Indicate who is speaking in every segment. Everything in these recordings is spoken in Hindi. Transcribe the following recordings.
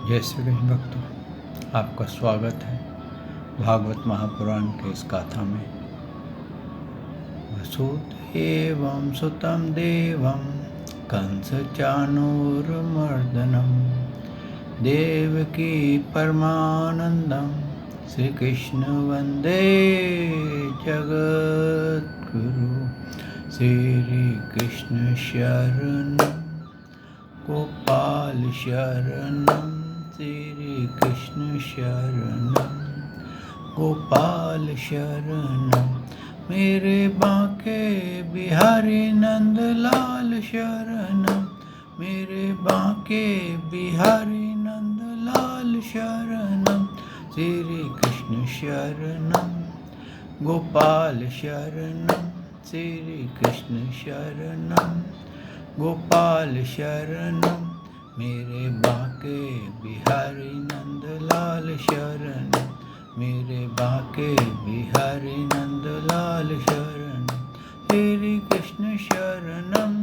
Speaker 1: जय श्री कृष्ण भक्तों, आपका स्वागत है भागवत महापुराण के इस गाथा में। वसुदेवं सुतं देवं कंसचाणूरमर्दनं देवकी परमानंदं श्री कृष्ण वंदे जगद्गुरु। श्री कृष्ण शरणं गोपाल शरणं श्री कृष्ण शरणं गोपाल शरणं मेरे बांके बिहारी नंदलाल शरणं मेरे बांके बिहारी नंदलाल शरणं श्री कृष्ण शरणं गोपाल शरणं श्री कृष्ण शरणं गोपाल शरणं मेरे बांके बिहारी नंदलाल शरणं मेरे बांके बिहारी नंदलाल शरणं श्री कृष्ण शरणं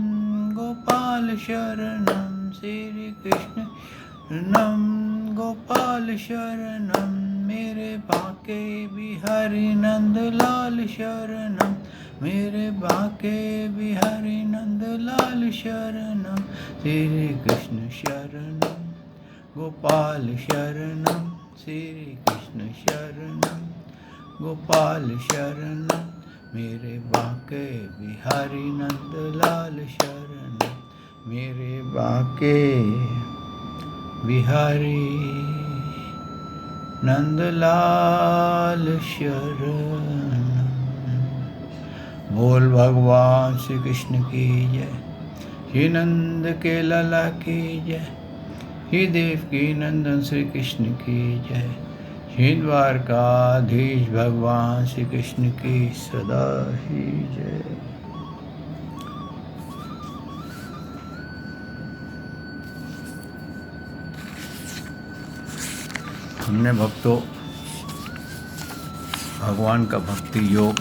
Speaker 1: गोपाल शरणं श्री कृष्ण शरणं गोपाल शरणं मेरे बांके बिहारी नंदलाल शरणं मेरे बांके बिहारी नंदलाल शरणं श्री कृष्ण शरणं गोपाल शरणं श्री कृष्ण शरणं गोपाल शरणं मेरे बांके बिहारी नंदलाल शरणं मेरे बांके बिहारी नंदलाल शरणं। बोल भगवान श्री कृष्ण की जय, श्री नंद के लाला की जय, श्री देवकी नंदन श्री कृष्ण की जय, श्री द्वारकाधीश भगवान श्री कृष्ण की सदा ही जय। हमने भक्तों भगवान का भक्ति योग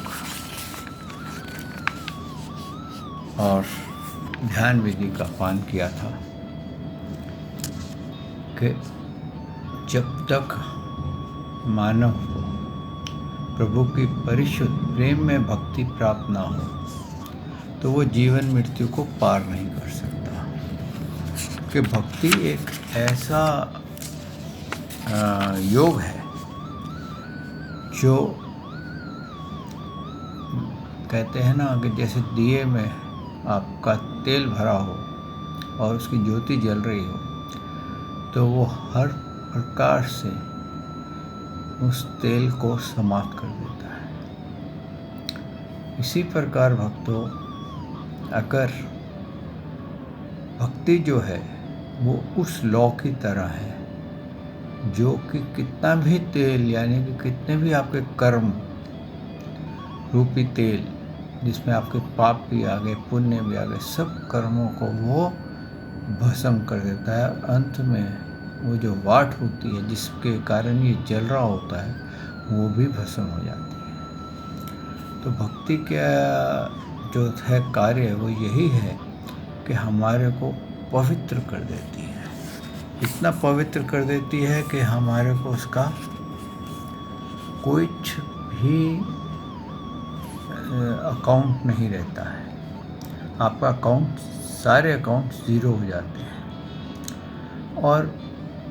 Speaker 1: और ध्यान विधि का पान किया था कि जब तक मानव को प्रभु की परिशुद्ध प्रेम में भक्ति प्राप्त ना हो तो वो जीवन मृत्यु को पार नहीं कर सकता। कि भक्ति एक ऐसा योग है जो कहते हैं ना कि जैसे दिए में आपका तेल भरा हो और उसकी ज्योति जल रही हो तो वो हर प्रकार से उस तेल को समाप्त कर देता है। इसी प्रकार भक्तों, अगर भक्ति जो है वो उस लौ की तरह है जो कि कितना भी तेल यानी कि कितने भी आपके कर्म रूपी तेल जिसमें आपके पाप भी आ गए पुण्य भी आ गए सब कर्मों को वो भस्म कर देता है। अंत में वो जो वाट होती है जिसके कारण ये जल रहा होता है वो भी भस्म हो जाती है। तो भक्ति का जो है कार्य वो यही है कि हमारे को पवित्र कर देती है, इतना पवित्र कर देती है कि हमारे को उसका कुछ भी अकाउंट नहीं रहता है। आपका अकाउंट सारे अकाउंट ज़ीरो हो जाते हैं। और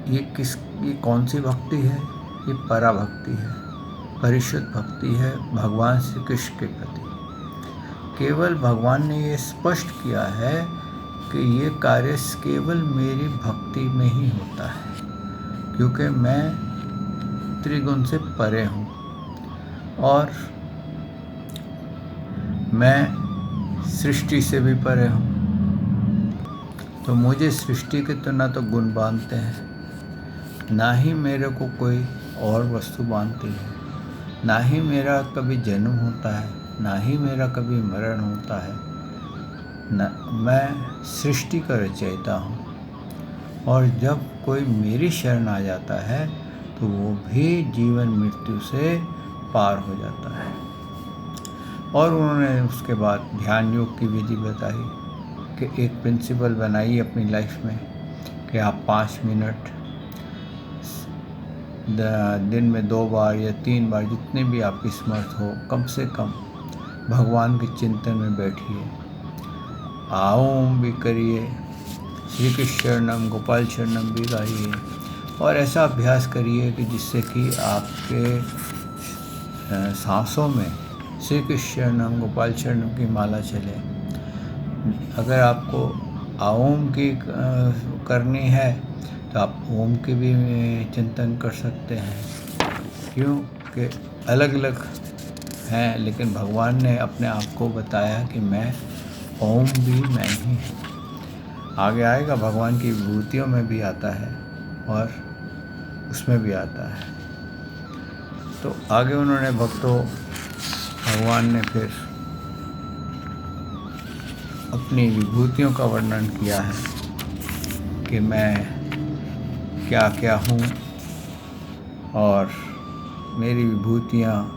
Speaker 1: ये कौन सी भक्ति है? ये पराभक्ति है, परिशुद्ध भक्ति है भगवान श्री कृष्ण के प्रति। केवल भगवान ने ये स्पष्ट किया है कि ये कार्य केवल मेरी भक्ति में ही होता है क्योंकि मैं त्रिगुण से परे हूँ और मैं सृष्टि से भी परे हूँ। तो मुझे सृष्टि के तो ना तो गुण बांधते हैं, ना ही मेरे को कोई और वस्तु बांधती है, ना ही मेरा कभी जन्म होता है, ना ही मेरा कभी मरण होता है। मैं सृष्टि का रचयिता हूँ और जब कोई मेरी शरण आ जाता है तो वो भी जीवन मृत्यु से पार हो जाता है। और उन्होंने उसके बाद ध्यान योग की विधि बताई कि एक प्रिंसिपल बनाई अपनी लाइफ में कि आप 5 मिनट दिन में 2 बार या 3 बार, जितने भी आपकी समर्थ हो, कम से कम भगवान के चिंतन में बैठिए। ओम भी करिए, श्री कृष्ण शरणम गोपाल शरणम भी गाइए, और ऐसा अभ्यास करिए कि जिससे कि आपके सांसों में श्री कृष्ण शरणम गोपाल शरणम की माला चले। अगर आपको ओम की करनी है तो आप ओम की भी चिंतन कर सकते हैं, क्योंकि अलग अलग हैं, लेकिन भगवान ने अपने आप को बताया कि मैं ओम भी मैं ही हूँ। आगे आएगा, भगवान की विभूतियों में भी आता है और उसमें भी आता है। तो आगे उन्होंने भगवान ने फिर अपनी विभूतियों का वर्णन किया है कि मैं क्या क्या हूँ और मेरी विभूतियाँ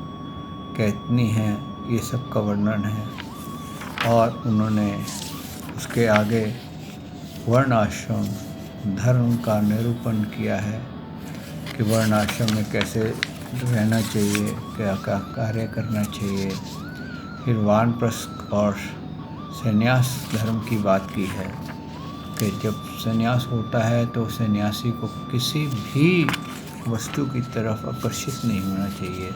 Speaker 1: कितनी हैं, ये सब का वर्णन है। और उन्होंने उसके आगे वर्ण आश्रम धर्म का निरूपण किया है कि वर्ण आश्रम में कैसे रहना चाहिए, क्या क्या कार्य करना चाहिए। फिर वानप्रस्थ और संन्यास धर्म की बात की है कि जब संन्यास होता है तो सन्यासी को किसी भी वस्तु की तरफ आकर्षित नहीं होना चाहिए,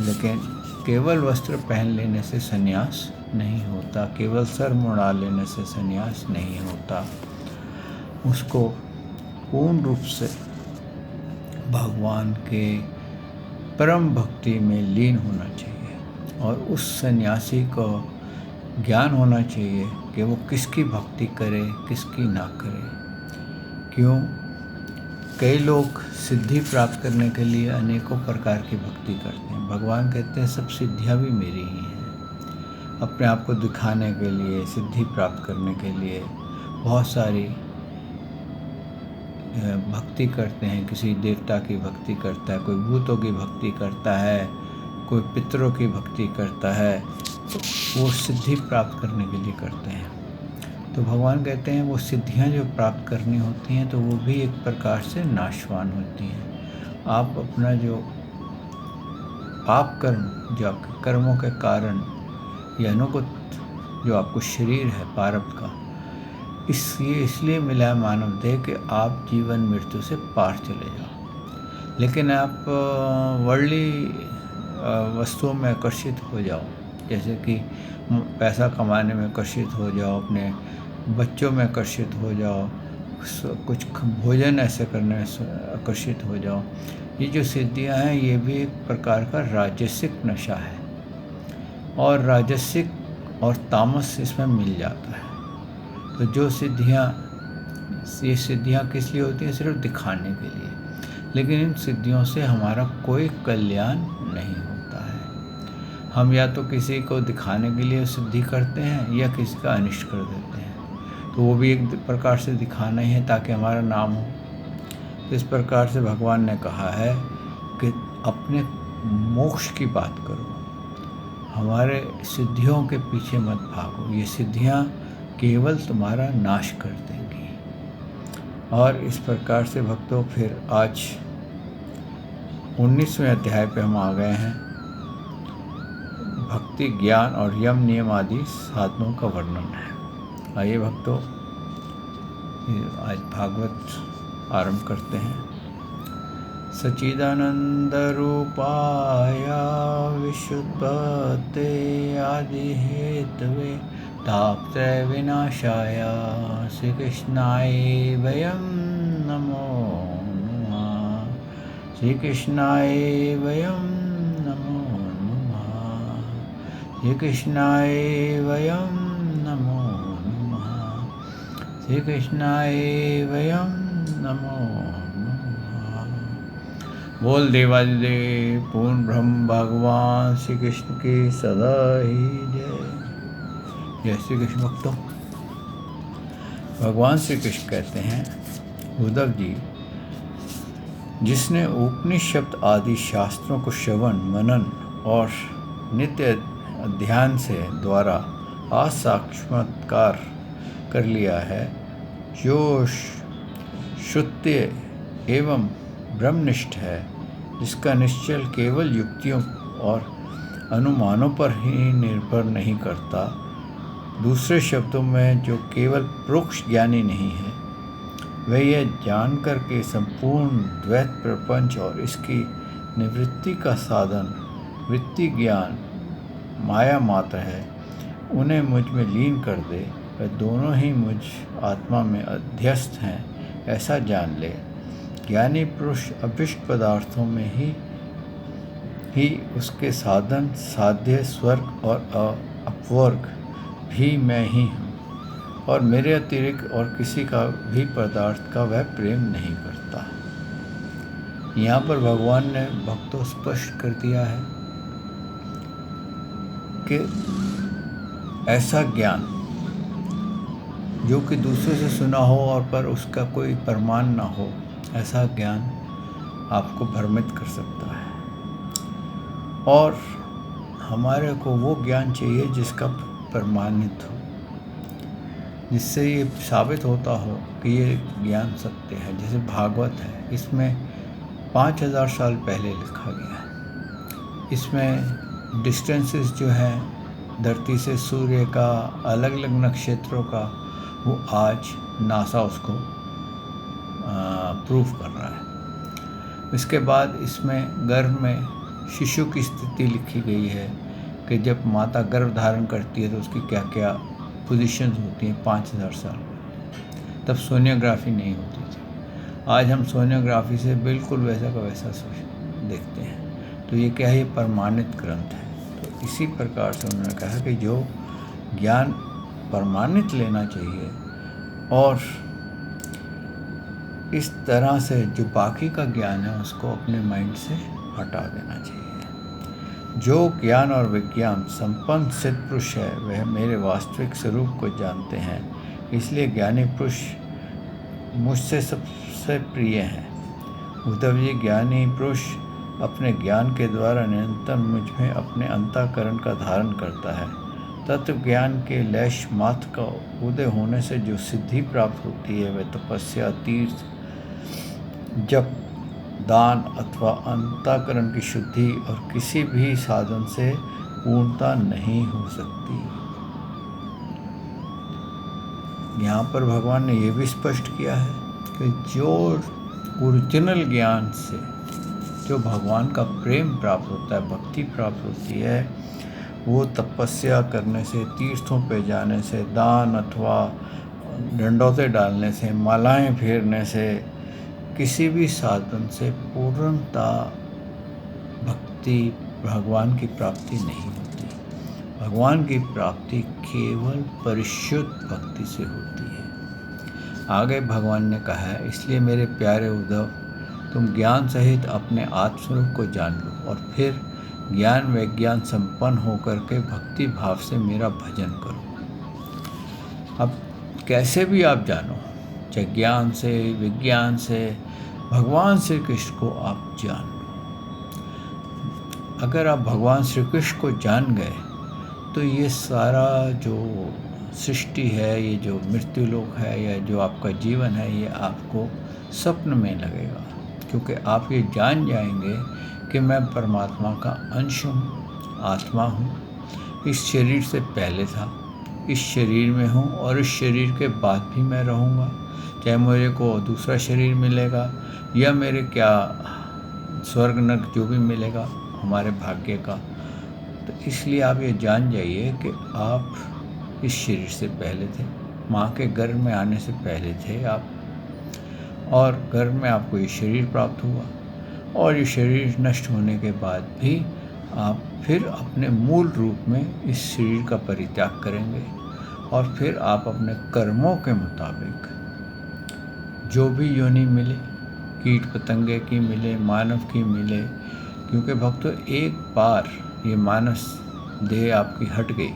Speaker 1: लेकिन केवल वस्त्र पहन लेने से संन्यास नहीं होता, केवल सर मुड़ा लेने से संन्यास नहीं होता। उसको पूर्ण रूप से भगवान के परम भक्ति में लीन होना चाहिए, और उस सन्यासी को ज्ञान होना चाहिए कि वो किसकी भक्ति करे, किसकी ना करे। क्यों? कई लोग सिद्धि प्राप्त करने के लिए अनेकों प्रकार की भक्ति करते हैं। भगवान कहते हैं सब सिद्धियां भी मेरी ही हैं। अपने आप को दिखाने के लिए, सिद्धि प्राप्त करने के लिए बहुत सारी भक्ति करते हैं। किसी देवता की भक्ति करता है, कोई भूतों की भक्ति करता है, कोई पितरों की भक्ति करता है, तो वो सिद्धि प्राप्त करने के लिए करते हैं। तो भगवान कहते हैं वो सिद्धियां जो प्राप्त करनी होती हैं तो वो भी एक प्रकार से नाशवान होती हैं। आप अपना जो पाप कर्म, जो आपके कर्मों के कारण ये अनुगत जो आपको शरीर है प्रारब्ध का, इसलिए मिला है मानव देह कि आप जीवन मृत्यु से पार चले जाओ। लेकिन आप वर्ldly वस्तुओं में आकर्षित हो जाओ, जैसे कि पैसा कमाने में आकर्षित हो जाओ, अपने बच्चों में आकर्षित हो जाओ, कुछ भोजन ऐसे करने में आकर्षित हो जाओ। ये जो सिद्धियां हैं ये भी एक प्रकार का राजसिक नशा है, और राजसिक और तामस इसमें मिल जाता है। तो जो ये सिद्धियां किस लिए होती हैं? सिर्फ दिखाने के लिए। लेकिन इन सिद्धियों से हमारा कोई कल्याण नहीं होता है। हम या तो किसी को दिखाने के लिए सिद्धि करते हैं या किसी का अनिष्ट कर देते हैं, तो वो भी एक प्रकार से दिखाना ही है ताकि हमारा नाम हो। तो इस प्रकार से भगवान ने कहा है कि अपने मोक्ष की बात करो, हमारे सिद्धियों के पीछे मत भागो। ये सिद्धियां केवल तुम्हारा नाश कर देंगी। और इस प्रकार से भक्तों फिर आज 19वें अध्याय पे हम आ गए हैं। भक्ति, ज्ञान और यम नियम आदि साधनों का वर्णन है। आइए भक्तों, आज भागवत आरंभ करते हैं। सच्चिदानंद रूपाय विशुद्धते आदि हेतवे तापत्रय विनाशाय श्री कृष्णाय वयं नमो नमः। श्री कृष्णाय वयं नमो नमः। श्री कृष्णाय वयं नमो नमः। श्री कृष्णाय वयं नमो नमः। बोल देवादिदेव पूर्ण ब्रह्म भगवान श्री कृष्ण की सदा ही जय। जय श्री कृष्ण भक्तों, भगवान श्री कृष्ण कहते हैं, उद्धव जी, जिसने उपनिषद आदि शास्त्रों को श्रवण, मनन और नित्य ध्यान से द्वारा आसाक्षात्कार कर लिया है, जो शुद्ध एवं ब्रह्मनिष्ठ है, जिसका निश्चय केवल युक्तियों और अनुमानों पर ही निर्भर नहीं करता। दूसरे शब्दों में, जो केवल प्रोक्ष ज्ञानी नहीं है, वह यह जानकर के संपूर्ण द्वैत प्रपंच और इसकी निवृत्ति का साधन वृत्ति ज्ञान माया मात्र है, उन्हें मुझ में लीन कर दे। वह दोनों ही मुझ आत्मा में अध्यस्त हैं, ऐसा जान ले। ज्ञानी पुरुष अभिष्ट पदार्थों में ही उसके साधन साध्य स्वर्ग और अपवर्ग भी मैं ही हूँ, और मेरे अतिरिक्त और किसी का भी पदार्थ का वह प्रेम नहीं करता। यहाँ पर भगवान ने भक्तों स्पष्ट कर दिया है कि ऐसा ज्ञान जो कि दूसरे से सुना हो और पर उसका कोई प्रमाण ना हो, ऐसा ज्ञान आपको भ्रमित कर सकता है। और हमारे को वो ज्ञान चाहिए जिसका प्रमाणित हो, जिससे ये साबित होता हो कि ये ज्ञान सत्य है। जैसे भागवत है, इसमें 5000 साल पहले लिखा गया है। इसमें डिस्टेंसेस जो हैं धरती से सूर्य का, अलग अलग नक्षत्रों का, वो आज नासा उसको प्रूव कर रहा है। इसके बाद इसमें गर्भ में शिशु की स्थिति लिखी गई है कि जब माता गर्भ धारण करती है तो उसकी क्या क्या पोजीशंस होती हैं 5000 साल में। तब सोनियोग्राफी नहीं होती थी। आज हम सोनियोग्राफी से बिल्कुल वैसा का वैसा देखते हैं। तो ये क्या है? ये प्रमाणित ग्रंथ है। तो इसी प्रकार से उन्होंने कहा कि जो ज्ञान प्रमाणित लेना चाहिए, और इस तरह से जो बाकी का ज्ञान है उसको अपने माइंड से हटा देना चाहिए। जो ज्ञान और विज्ञान संपन्न सिद्ध पुरुष है, वह मेरे वास्तविक स्वरूप को जानते हैं, इसलिए ज्ञानी पुरुष मुझसे सबसे प्रिय हैं। उद्धव जी, ज्ञानी पुरुष अपने ज्ञान के द्वारा निरंतर मुझ में अपने अंतःकरण का धारण करता है। तत्व ज्ञान के लेश मात्र का उदय होने से जो सिद्धि प्राप्त होती है, वह तपस्या, तीर्थ, जप, दान अथवा अंतःकरण की शुद्धि और किसी भी साधन से पूर्णता नहीं हो सकती। यहाँ पर भगवान ने यह भी स्पष्ट किया है कि जो ओरिजिनल ज्ञान से जो भगवान का प्रेम प्राप्त होता है, भक्ति प्राप्त होती है, वो तपस्या करने से, तीर्थों पे जाने से, दान अथवा डंडौते डालने से, मालाएं फेरने से, किसी भी साधन से पूर्णता भक्ति भगवान की प्राप्ति नहीं होती। भगवान की प्राप्ति केवल परिशुद्ध भक्ति से होती है। आगे भगवान ने कहा है, इसलिए मेरे प्यारे उद्धव, तुम ज्ञान सहित अपने आत्मस्वरूप को जान लो और फिर ज्ञान विज्ञान संपन्न होकर के भक्ति भाव से मेरा भजन करो। अब कैसे भी आप जानो, चाहे ज्ञान से, विज्ञान से, भगवान श्री कृष्ण को आप जान लो। अगर आप भगवान श्री कृष्ण को जान गए तो ये सारा जो सृष्टि है, ये जो मृत्यु लोक है, या जो आपका जीवन है, ये आपको स्वप्न में लगेगा, क्योंकि आप ये जान जाएंगे कि मैं परमात्मा का अंश हूँ, आत्मा हूँ, इस शरीर से पहले था, इस शरीर में हूँ और इस शरीर के बाद भी मैं रहूँगा। चाहे मेरे को दूसरा शरीर मिलेगा या मेरे क्या स्वर्ग नरक जो भी मिलेगा हमारे भाग्य का। तो इसलिए आप ये जान जाइए कि आप इस शरीर से पहले थे, माँ के गर्भ में आने से पहले थे आप, और गर्भ में आपको ये शरीर प्राप्त हुआ, और ये शरीर नष्ट होने के बाद भी आप फिर अपने मूल रूप में इस शरीर का परित्याग करेंगे, और फिर आप अपने कर्मों के मुताबिक जो भी योनि मिले, कीट पतंगे की मिले, मानव की मिले, क्योंकि भक्तों एक बार ये मानस देह आपकी हट गई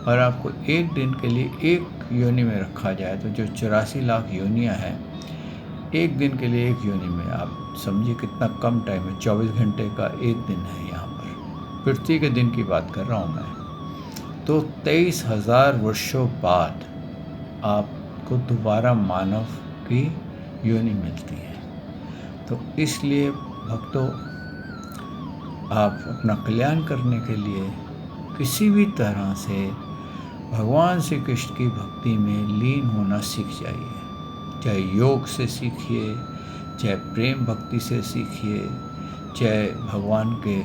Speaker 1: और आपको एक दिन के लिए एक योनि में रखा जाए, तो जो 84 लाख योनियाँ हैं, एक दिन के लिए एक योनि में, आप समझिए कितना कम टाइम है। 24 घंटे का एक दिन है। यहाँ पर पृथ्वी के दिन की बात कर रहा हूँ मैं। तो 23,000 वर्षों बाद आपको दोबारा मानव की योनि मिलती है। तो इसलिए भक्तों, आप अपना कल्याण करने के लिए किसी भी तरह से भगवान श्री कृष्ण की भक्ति में लीन होना सीख जाइए। चाहे योग से सीखिए, चाहे प्रेम भक्ति से सीखिए, चाहे भगवान के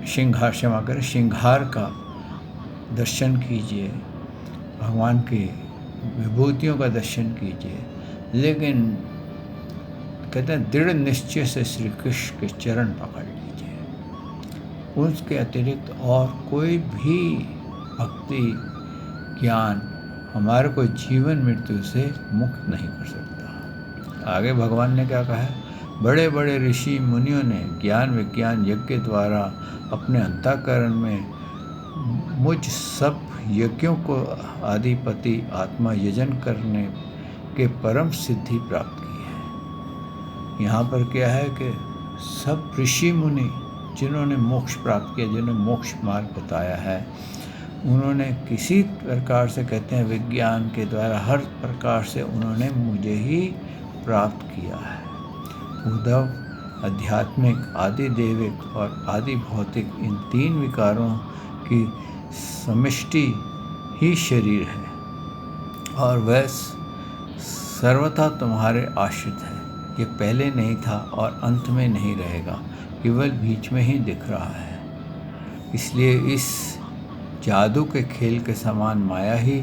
Speaker 1: श्रृंगार का दर्शन कीजिए, भगवान की विभूतियों का दर्शन कीजिए, लेकिन कहते हैं दृढ़ निश्चय से श्री कृष्ण के चरण पकड़ लीजिए। उसके अतिरिक्त और कोई भी भक्ति ज्ञान हमारे को जीवन मृत्यु से मुक्त नहीं कर सकता। आगे भगवान ने क्या कहा है, बड़े बड़े ऋषि मुनियों ने ज्ञान विज्ञान यज्ञ द्वारा अपने अंतःकरण में मुझ सब यज्ञों को आदिपति आत्मा यजन करने के परम सिद्धि प्राप्त की है। यहाँ पर क्या है कि सब ऋषि मुनि जिन्होंने मोक्ष प्राप्त किया, जिन्होंने मोक्ष मार्ग बताया है, उन्होंने किसी प्रकार से कहते हैं विज्ञान के द्वारा हर प्रकार से उन्होंने मुझे ही प्राप्त किया है। उद्धव आध्यात्मिक, आदि दैविक और आदि भौतिक इन तीन विकारों की समष्टि ही शरीर है और वह सर्वथा तुम्हारे आश्रित है। ये पहले नहीं था और अंत में नहीं रहेगा, केवल बीच में ही दिख रहा है। इसलिए इस जादू के खेल के समान माया ही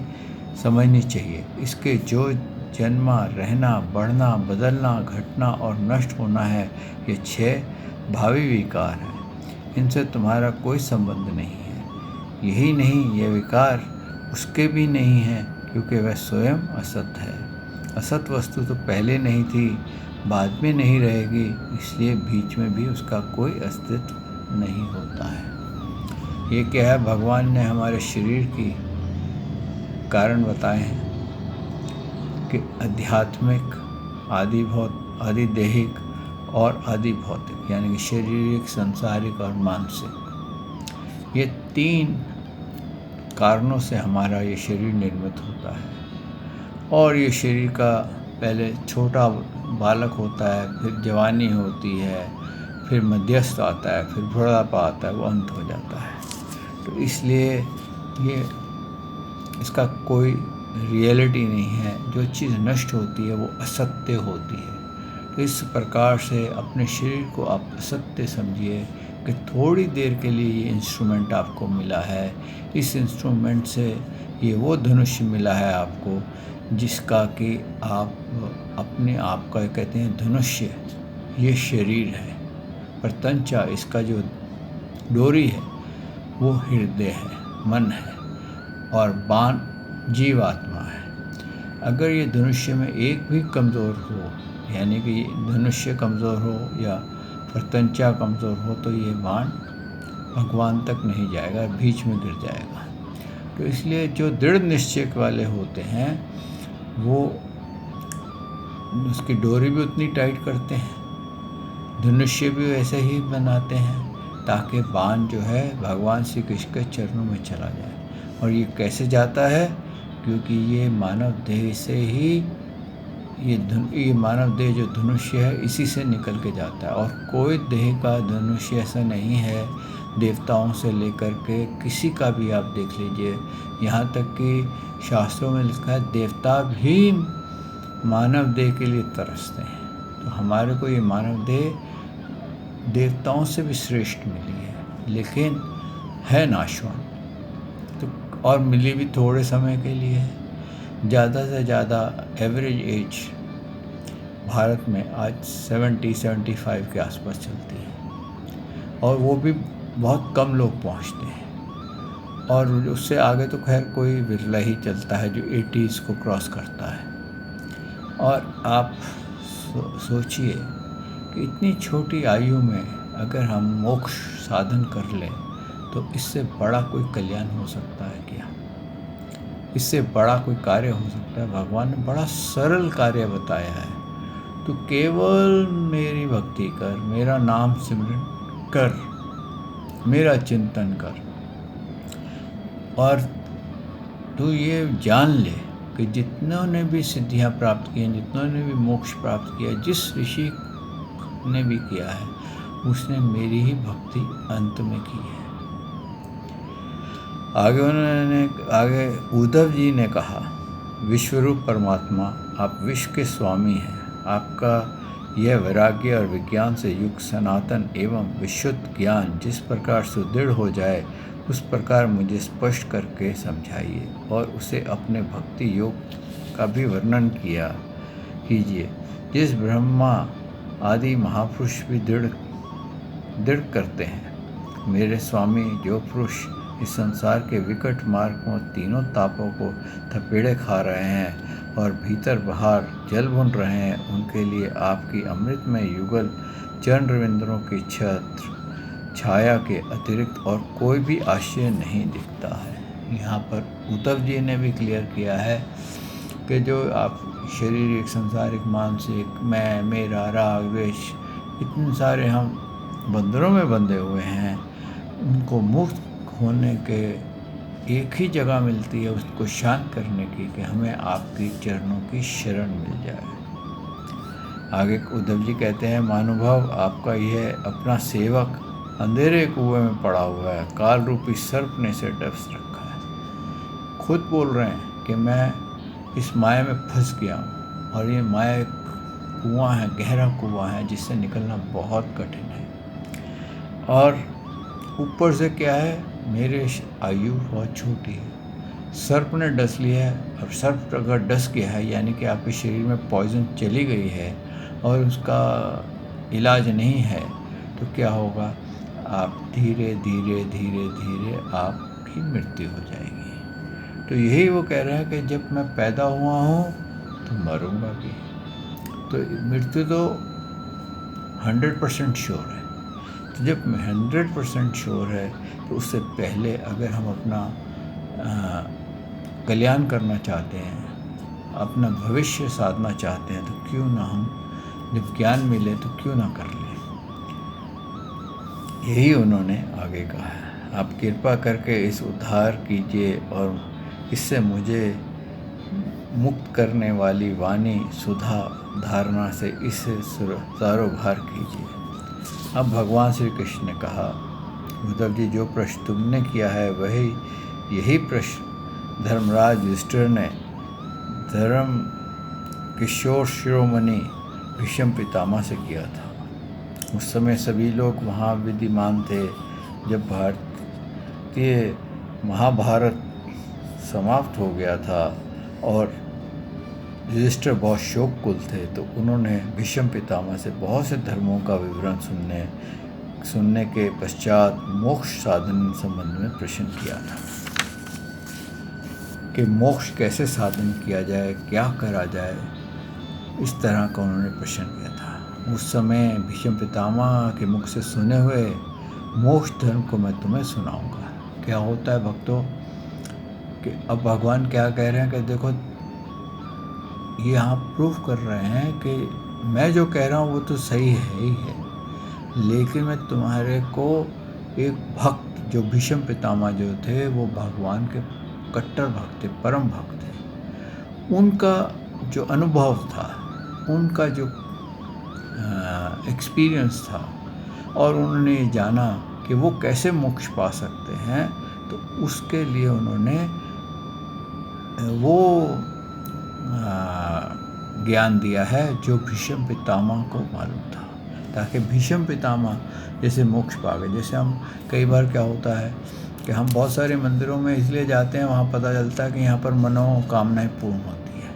Speaker 1: समझनी चाहिए। इसके जो जन्मा, रहना, बढ़ना, बदलना, घटना और नष्ट होना है, ये 6 भावी विकार हैं। इनसे तुम्हारा कोई संबंध नहीं है। यही नहीं, ये विकार उसके भी नहीं हैं, क्योंकि वह स्वयं असत है। असत वस्तु तो पहले नहीं थी, बाद में नहीं रहेगी, इसलिए बीच में भी उसका कोई अस्तित्व नहीं होता है। ये क्या है, भगवान ने हमारे शरीर की कारण बताए हैं कि आध्यात्मिक, आदि दैहिक और आदि भौतिक, यानी कि शारीरिक, सांसारिक और मानसिक, ये 3 कारणों से हमारा ये शरीर निर्मित होता है। और ये शरीर का पहले छोटा बालक होता है, फिर जवानी होती है, फिर मध्यस्थ आता है, फिर बुढ़ापा आता है, वो अंत हो जाता है। तो इसलिए ये इसका कोई रियलिटी नहीं है। जो चीज़ नष्ट होती है वो असत्य होती है। तो इस प्रकार से अपने शरीर को आप असत्य समझिए कि थोड़ी देर के लिए ये इंस्ट्रूमेंट आपको मिला है। इस इंस्ट्रूमेंट से ये वो धनुष्य मिला है आपको, जिसका कि आप अपने आप का कहते हैं धनुष्य, ये शरीर है। प्रत्यंचा, इसका जो डोरी है वो हृदय है, मन है, और बाण जीवात्मा है। अगर ये धनुष्य में एक भी कमज़ोर हो, यानी कि धनुष्य कमज़ोर हो या प्रत्यंचा कमज़ोर हो, तो ये बाण भगवान तक नहीं जाएगा, बीच में गिर जाएगा। तो इसलिए जो दृढ़ निश्चय वाले होते हैं वो उसकी डोरी भी उतनी टाइट करते हैं, धनुष्य भी वैसे ही बनाते हैं, ताकि बाण जो है भगवान श्री कृष्ण के चरणों में चला जाए। और ये कैसे जाता है, क्योंकि ये मानव देह से ही ये मानव देह जो धनुष्य है इसी से निकल के जाता है। और कोई देह का धनुष्य ऐसा नहीं है, देवताओं से लेकर के किसी का भी आप देख लीजिए, यहाँ तक कि शास्त्रों में लिखा है देवता भी मानव देह के लिए तरसते हैं। तो हमारे को ये मानव देह देवताओं से भी श्रेष्ठ मिली है, लेकिन है नाशवान। तो और मिली भी थोड़े समय के लिए है। ज़्यादा से ज़्यादा एवरेज एज भारत में आज 70-75 के आसपास चलती है, और वो भी बहुत कम लोग पहुंचते हैं। और उससे आगे तो खैर कोई विरला ही चलता है जो 80s को क्रॉस करता है। और आप सोचिए कि इतनी छोटी आयु में अगर हम मोक्ष साधन कर लें, तो इससे बड़ा कोई कल्याण हो सकता है क्या? इससे बड़ा कोई कार्य हो सकता है? भगवान ने बड़ा सरल कार्य बताया है। तो केवल मेरी भक्ति कर, मेरा नाम सिमरन कर, मेरा चिंतन कर, और तू ये जान ले कि जितनों ने भी सिद्धियां प्राप्त की हैं, जितनों ने भी मोक्ष प्राप्त किया, जिस ऋषि ने भी किया है, उसने मेरी ही भक्ति अंत में की है। आगे उद्धव जी ने कहा, विश्वरूप परमात्मा, आप विश्व के स्वामी हैं। आपका यह वैराग्य और विज्ञान से युक्त सनातन एवं विशुद्ध ज्ञान जिस प्रकार सुदृढ़ हो जाए, उस प्रकार मुझे स्पष्ट करके समझाइए और उसे अपने भक्ति योग का भी वर्णन कीजिए, जिस ब्रह्मा आदि महापुरुष भी दृढ़ करते हैं। मेरे स्वामी, जो पुरुष इस संसार के विकट मार्ग में तीनों तापों को थपेड़े खा रहे हैं और भीतर बाहर जल बुन रहे हैं, उनके लिए आपकी अमृतमय युगल चरणविंदों की छाया के अतिरिक्त और कोई भी आश्रय नहीं दिखता है। यहाँ पर उद्धव जी ने भी क्लियर किया है कि जो आप शारीरिक, संसारिक, मानसिक, मैं, मेरा, राग, द्वेष, इतने सारे हम बंधनों में बंधे हुए हैं, उनको मुक्त होने के एक ही जगह मिलती है उसको शांत करने की, कि हमें आपकी चरणों की शरण मिल जाए। आगे उद्धव जी कहते हैं, महानुभाव, आपका यह अपना सेवक अंधेरे कुएं में पड़ा हुआ है, काल रूपी सर्प ने इसे डस रखा है। खुद बोल रहे हैं कि मैं इस माया में फंस गया हूँ और ये माया एक कुआं है, गहरा कुआं है, जिससे निकलना बहुत कठिन है। और ऊपर से क्या है, मेरे आयु बहुत छोटी है, सर्प ने डस लिया है। अब सर्प अगर डस गया है यानी कि आपके शरीर में पॉइजन चली गई है और उसका इलाज नहीं है, तो क्या होगा, आप धीरे धीरे धीरे धीरे आपकी मृत्यु हो जाएगी। तो यही वो कह रहे हैं कि जब मैं पैदा हुआ हूँ तो मरूंगा भी, तो मृत्यु तो 100% श्योर है। तो जब 100% श्योर है, तो उससे पहले अगर हम अपना कल्याण करना चाहते हैं, अपना भविष्य साधना चाहते हैं, तो क्यों ना हम, जब ज्ञान मिले तो क्यों ना कर लें। यही उन्होंने आगे कहा है, आप कृपा करके इस उद्धार कीजिए और इससे मुझे मुक्त करने वाली वाणी सुधा धारणा से इसे सारोभार कीजिए। अब भगवान श्री कृष्ण ने कहा, उद्धव जी, जो प्रश्न तुमने किया है यही प्रश्न धर्मराज युधिष्ठिर ने धर्म किशोर शिरोमणि भीष्म पितामह से किया था। उस समय सभी लोग वहाँ विद्यमान थे। जब भारतीय महाभारत समाप्त हो गया था और युधिष्ठिर बहुत शोककुल थे, तो उन्होंने भीष्म पितामह से बहुत से धर्मों का विवरण सुनने के पश्चात मोक्ष साधन संबंध में प्रश्न किया था कि मोक्ष कैसे साधन किया जाए, क्या करा जाए, इस तरह का उन्होंने प्रश्न किया था। उस समय भीष्म पितामह के मुख से सुने हुए मोक्ष धर्म को मैं तुम्हें सुनाऊंगा। क्या होता है भक्तों, कि अब भगवान क्या कह रहे हैं कि देखो, ये यहाँ प्रूफ कर रहे हैं कि मैं जो कह रहा हूँ वो तो सही है ही है, लेकिन मैं तुम्हारे को एक भक्त, जो भीष्म पितामह जो थे, वो भगवान के कट्टर भक्त थे, परम भक्त थे, उनका जो अनुभव था, उनका जो एक्सपीरियंस था, और उन्होंने जाना कि वो कैसे मोक्ष पा सकते हैं, तो उसके लिए उन्होंने वो ज्ञान दिया है जो भीष्म पितामह को मालूम था, ताकि भीष्म पितामह जैसे मोक्ष पा गए। जैसे हम कई बार क्या होता है कि हम बहुत सारे मंदिरों में इसलिए जाते हैं, वहाँ पता चलता है कि यहाँ पर मनोकामनाएं पूर्ण होती है,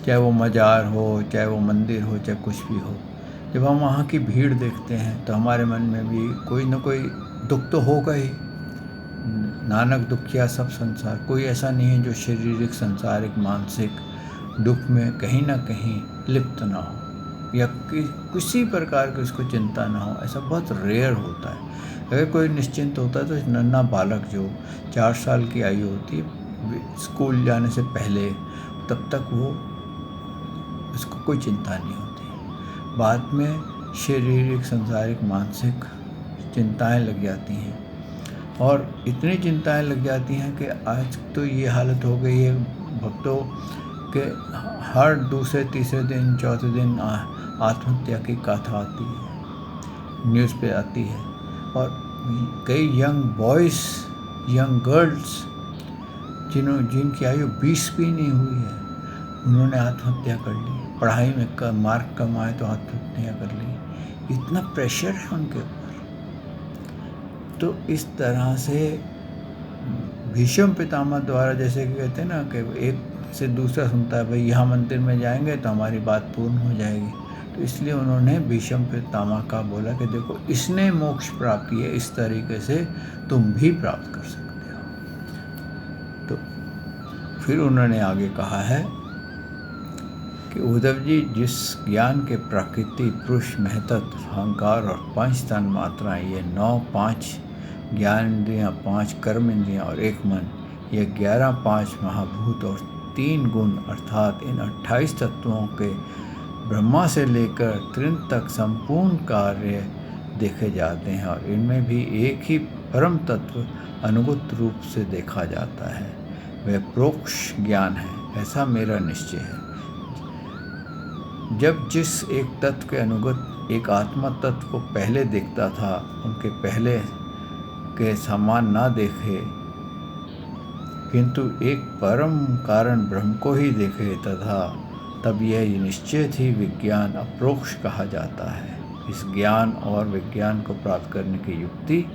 Speaker 1: चाहे वो मजार हो, चाहे वो मंदिर हो, चाहे कुछ भी हो। जब हम वहाँ की भीड़ देखते हैं तो हमारे मन में भी कोई ना कोई दुख तो होगा ही। नानक दुखिया सब संसार, कोई ऐसा नहीं है जो शारीरिक, संसारिक, मानसिक दुख में कहीं ना कहीं लिप्त ना हो या किसी प्रकार की उसको चिंता ना हो। ऐसा बहुत रेयर होता है। अगर कोई निश्चिंत होता है तो नन्हा बालक जो 4 साल की आयु होती है, स्कूल जाने से पहले, तब तक वो उसको कोई चिंता नहीं होती। बाद में शारीरिक, संसारिक, मानसिक चिंताएं लग जाती हैं, और इतनी चिंताएं लग जाती हैं कि आज तो ये हालत हो गई है भक्तों के हर दूसरे तीसरे दिन, चौथे दिन आत्महत्या की गाथा आती है, न्यूज़ पे आती है। और कई यंग बॉयज़, यंग गर्ल्स जिनकी आयु 20 भी नहीं हुई है, उन्होंने आत्महत्या कर ली। पढ़ाई में मार्क कम आए तो आत्महत्या कर ली। इतना प्रेशर है उनके ऊपर। तो इस तरह से भीष्म पितामह द्वारा, जैसे कि कहते हैं ना कि एक से दूसरा सुनता है, भाई यहाँ मंदिर में जाएंगे तो हमारी बात पूर्ण हो जाएगी, तो इसलिए उन्होंने भीष्म पितामह का बोला कि देखो इसने मोक्ष प्राप्त किया, इस तरीके से तुम भी प्राप्त कर सकते हो। तो फिर उन्होंने आगे कहा है कि उद्धव जी, जिस ज्ञान के प्रकृति, पुरुष, महतत्व, अहंकार और पंच तन मात्राएँ, ये 9 5 ज्ञान इंद्रियाँ, 5 कर्म इंद्रियाँ और 1 मन, ये 11 5 महाभूत और 3 गुण अर्थात इन 28 तत्वों के ब्रह्मा से लेकर त्रिन तक संपूर्ण कार्य देखे जाते हैं, और इनमें भी एक ही परम तत्व अनुगत रूप से देखा जाता है। वह प्रोक्ष ज्ञान है, ऐसा मेरा निश्चय है। जब जिस एक तत्व के अनुगत एक आत्मा तत्व को पहले देखता था, उनके पहले के समान ना देखे, किंतु एक परम कारण ब्रह्म को ही देखे तथा तब यह निश्चित ही विज्ञान अप्रोक्ष कहा जाता है। इस ज्ञान और विज्ञान को प्राप्त करने की युक्ति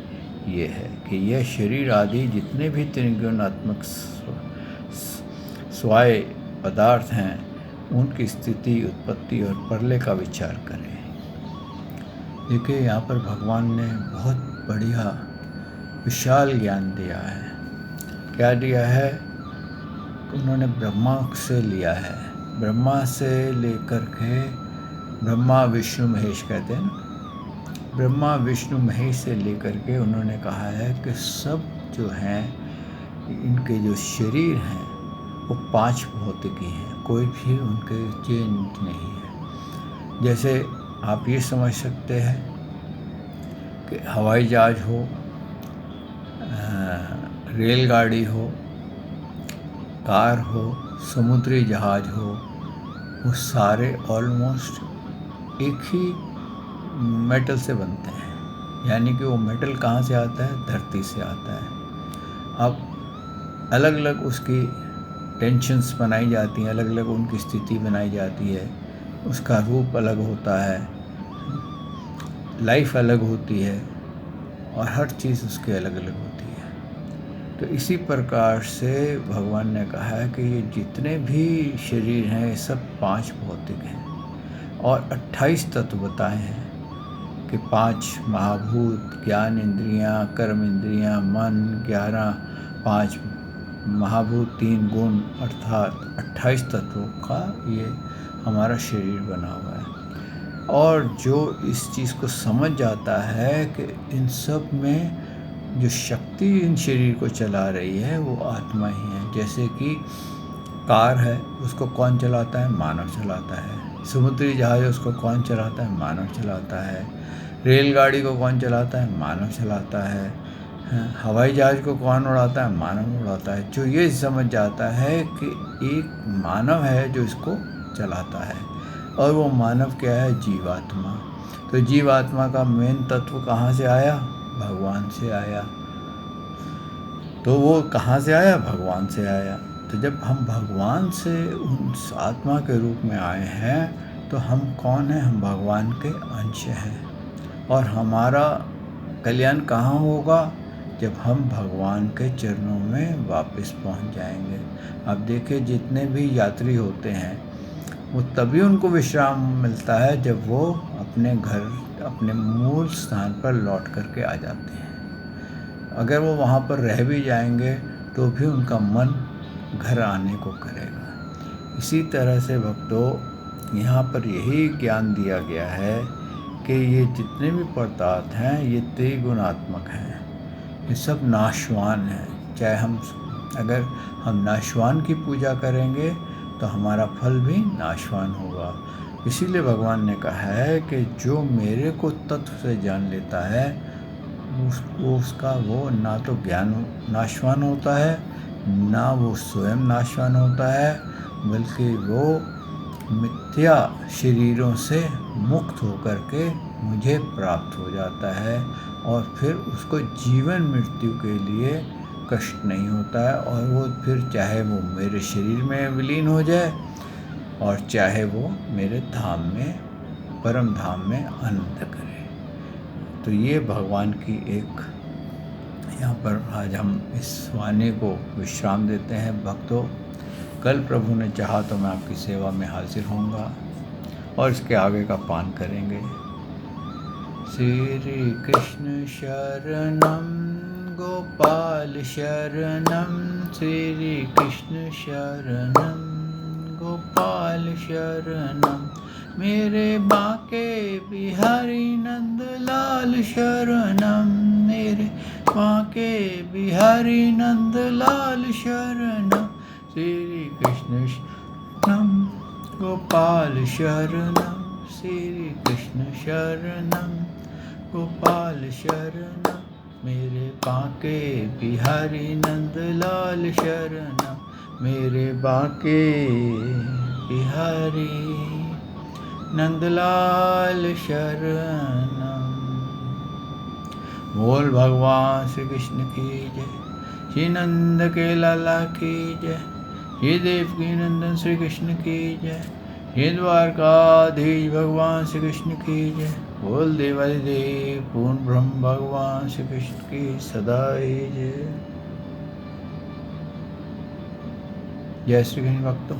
Speaker 1: ये है कि यह शरीर आदि जितने भी त्रिगुणात्मक स्वाय पदार्थ हैं, उनकी स्थिति, उत्पत्ति और प्रलय का विचार करें। देखिए, यहाँ पर भगवान ने बहुत बढ़िया विशाल ज्ञान दिया है। क्या दिया है? उन्होंने ब्रह्मा से लिया है, ब्रह्मा से लेकर के, ब्रह्मा विष्णु महेश कहते हैं ना, ब्रह्मा विष्णु महेश से लेकर के उन्होंने कहा है कि सब जो हैं, इनके जो शरीर हैं वो 5 भौतिकी हैं, कोई भी उनके चेंज नहीं है। जैसे आप ये समझ सकते हैं कि हवाई जहाज हो, रेलगाड़ी हो, कार हो, समुद्री जहाज हो, वो सारे ऑलमोस्ट एक ही मेटल से बनते हैं। यानी कि वो मेटल कहाँ से आता है? धरती से आता है। अब अलग अलग उसकी टेंशन्स बनाई जाती हैं, अलग अलग उनकी स्थिति बनाई जाती है, उसका रूप अलग होता है, लाइफ अलग होती है, और हर चीज़ उसकी अलग अलग होती है। तो इसी प्रकार से भगवान ने कहा है कि ये जितने भी शरीर हैं, ये सब 5 भौतिक हैं, और 28 तत्व बताए हैं कि 5 महाभूत, ज्ञान इंद्रियाँ, कर्म इंद्रियाँ, मन, 11 5 महाभूत, 3 गुण अर्थात 28 तत्वों का ये हमारा शरीर बना हुआ है। और जो इस चीज़ को समझ जाता है कि इन सब में जो शक्ति इन शरीर को चला रही है वो आत्मा ही है। जैसे कि कार है, उसको कौन चलाता है? मानव चलाता है। समुद्री जहाज है, उसको कौन चलाता है? मानव चलाता है। रेलगाड़ी को कौन चलाता है? मानव चलाता है। हवाई जहाज को कौन उड़ाता है? मानव उड़ाता है। जो ये समझ जाता है कि एक मानव है जो इसको चलाता है, और वो मानव क्या है? जीवात्मा। तो जीवात्मा का मेन तत्व कहाँ से आया? भगवान से आया। तो वो कहाँ से आया? भगवान से आया। तो जब हम भगवान से उस आत्मा के रूप में आए हैं, तो हम कौन हैं? हम भगवान के अंश हैं। और हमारा कल्याण कहाँ होगा? जब हम भगवान के चरणों में वापस पहुंच जाएंगे। अब देखिए, जितने भी यात्री होते हैं, वो तभी उनको विश्राम मिलता है जब वो अपने घर, अपने मूल स्थान पर लौट करके आ जाते हैं। अगर वो वहाँ पर रह भी जाएंगे तो भी उनका मन घर आने को करेगा। इसी तरह से भक्तों, यहाँ पर यही ज्ञान दिया गया है कि ये जितने भी पदार्थ हैं, ये त्रिगुणात्मक हैं, ये सब नाशवान हैं। चाहे अगर हम नाशवान की पूजा करेंगे तो हमारा फल भी नाशवान होगा। इसीलिए भगवान ने कहा है कि जो मेरे को तत्व से जान लेता है, उसका वो ना तो ज्ञान नाशवान होता है, ना वो स्वयं नाशवान होता है, बल्कि वो मिथ्या शरीरों से मुक्त होकर के मुझे प्राप्त हो जाता है और फिर उसको जीवन मृत्यु के लिए कष्ट नहीं होता है और वो फिर चाहे वो मेरे शरीर में विलीन हो जाए और चाहे वो मेरे धाम में, परम धाम में आनंद करे। तो ये भगवान की एक, यहाँ पर आज हम इस वाणी को विश्राम देते हैं। भक्तों, कल प्रभु ने चाहा तो मैं आपकी सेवा में हाजिर होऊंगा और इसके आगे का पान करेंगे। श्री कृष्ण शरणम गोपाल शरणम, श्री कृष्ण शरणम गोपाल शरणम, मेरे बाके बिहारी नंदलाल शरणम, मेरे बाके बिहारी नंदलाल शरणम, श्री कृष्ण शरणम गोपाल शरणम, श्री कृष्ण शरणम गोपाल शरणम, मेरे बाके बिहारी नंदलाल शरणम, मेरे बाके बिहारी नंदलाल शरणम। बोल भगवान श्री कृष्ण की जय, श्री नंद के लाला की जय, श्री देवकी नंदन श्री कृष्ण की जय, श्री द्वारकाधीश भगवान श्री कृष्ण की जय। बोल देवादिदेव पूर्ण ब्रह्म भगवान श्री कृष्ण की सदा ही जय। जय श्री कृष्ण भक्तों।